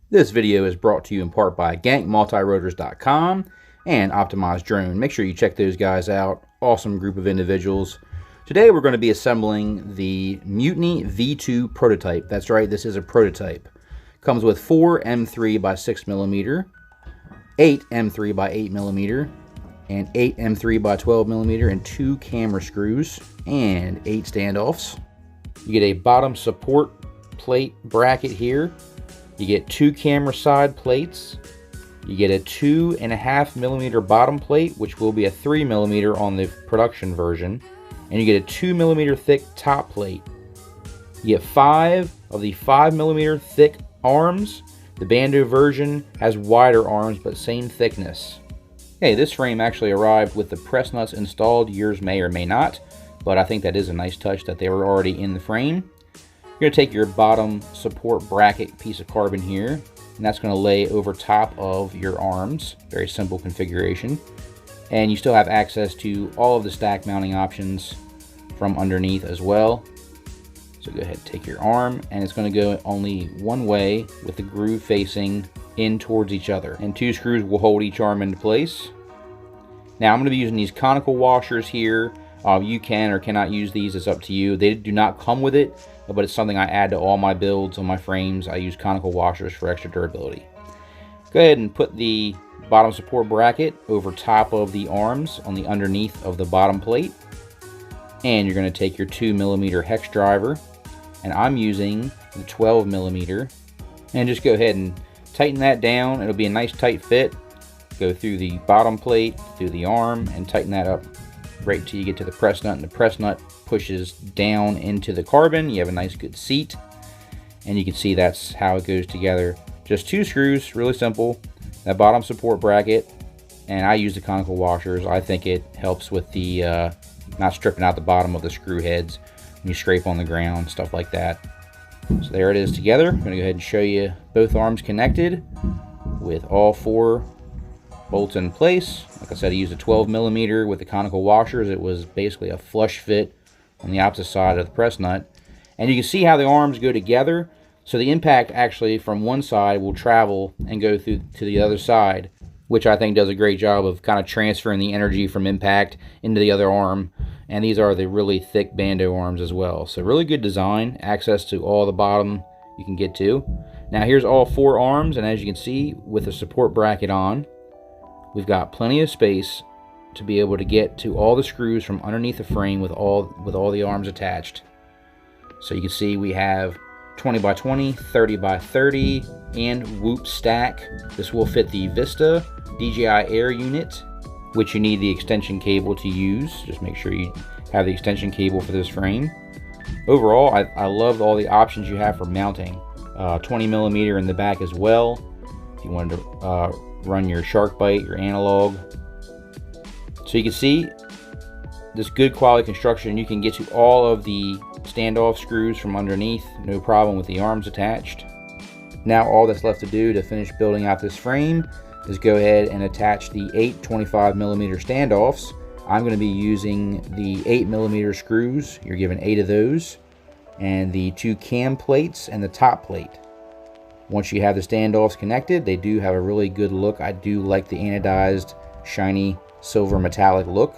This video is brought to you in part by GankMultirotors.com and Optimized Drone. Make sure you check those guys out. Awesome group of individuals. Today we're going to be assembling the Mutiny V2 prototype. That's right, this is a prototype. Comes with 4 M3 by 6mm, 8 M3 by 8mm, and 8 M3 by 12mm, and 2 camera screws, and 8 standoffs. You get a bottom support plate bracket here. You get 2 camera side plates. You get a 2.5mm bottom plate, which will be a 3mm on the production version. And you get a 2mm thick top plate. You get 5 of the 5mm thick arms. The Bando version has wider arms, but same thickness. Okay, this frame actually arrived with the press nuts installed. Yours may or may not, but I think that is a nice touch that they were already in the frame. You're going to take your bottom support bracket piece of carbon here, and that's going to lay over top of your arms. Very simple configuration. And you still have access to all of the stack mounting options from underneath as well. So go ahead and take your arm, and it's going to go only one way with the groove facing in towards each other. And 2 screws will hold each arm into place. Now I'm going to be using these conical washers here. You can or cannot use these, it's up to you. They do not come with it, but it's something I add to all my builds on my frames. I use conical washers for extra durability. Go ahead and put the bottom support bracket over top of the arms on the underneath of the bottom plate. And you're going to take your 2mm hex driver, and I'm using the 12mm, and just go ahead and tighten that down. It'll be a nice tight fit. Go through the bottom plate, through the arm, and tighten that up right until you get to the press nut, and the press nut pushes down into the carbon. You have a nice good seat, and you can see that's how it goes together. Just 2 screws, really simple. That bottom support bracket, and I use the conical washers. I think it helps with the not stripping out the bottom of the screw heads when you scrape on the ground, stuff like that. So there it is together. I'm going to go ahead and show you both arms connected with all 4 bolts in place. Like I said, I used a 12mm with the conical washers. It was basically a flush fit on the opposite side of the press nut. And you can see how the arms go together. So the impact actually from one side will travel and go through to the other side, which I think does a great job of kind of transferring the energy from impact into the other arm. And these are the really thick Bando arms as well. So really good design, access to all the bottom you can get to. Now here's all 4 arms, and as you can see, with the support bracket on, we've got plenty of space to be able to get to all the screws from underneath the frame with all the arms attached. So you can see we have 20 by 20, 30 by 30, and Whoop stack. This will fit the Vista DJI Air unit, which you need the extension cable to use. Just make sure you have the extension cable for this frame. Overall, I love all the options you have for mounting. 20mm in the back as well, if you wanted to run your shark bite, your analog. So you can see this good quality construction. You can get to all of the standoff screws from underneath, no problem with the arms attached. Now all that's left to do to finish building out this frame is go ahead and attach the 8 25mm standoffs. I'm going to be using the 8mm screws. You're given 8 of those, and the 2 cam plates and the top plate. Once you have the standoffs connected, they do have a really good look. I do like the anodized, shiny, silver metallic look.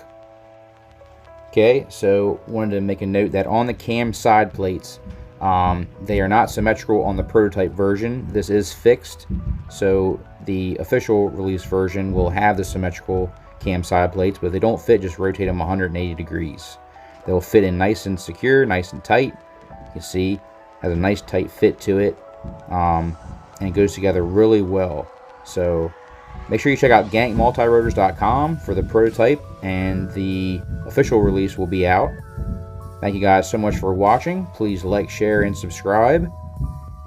Okay, so wanted to make a note that on the cam side plates, they are not symmetrical on the prototype version. This is fixed, so the official release version will have the symmetrical cam side plates, but if they don't fit, just rotate them 180 degrees. They'll fit in nice and secure, nice and tight. You can see, has a nice tight fit to it. And it goes together really well. So make sure you check out GankMultirotors.com for the prototype, and the official release will be out. Thank you guys so much for watching. Please like, share, and subscribe.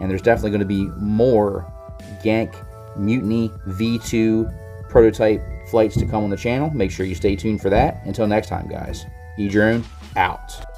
And there's definitely going to be more Gank Mutiny V2 prototype flights to come on the channel. Make sure you stay tuned for that. Until next time, guys. E-Drone out.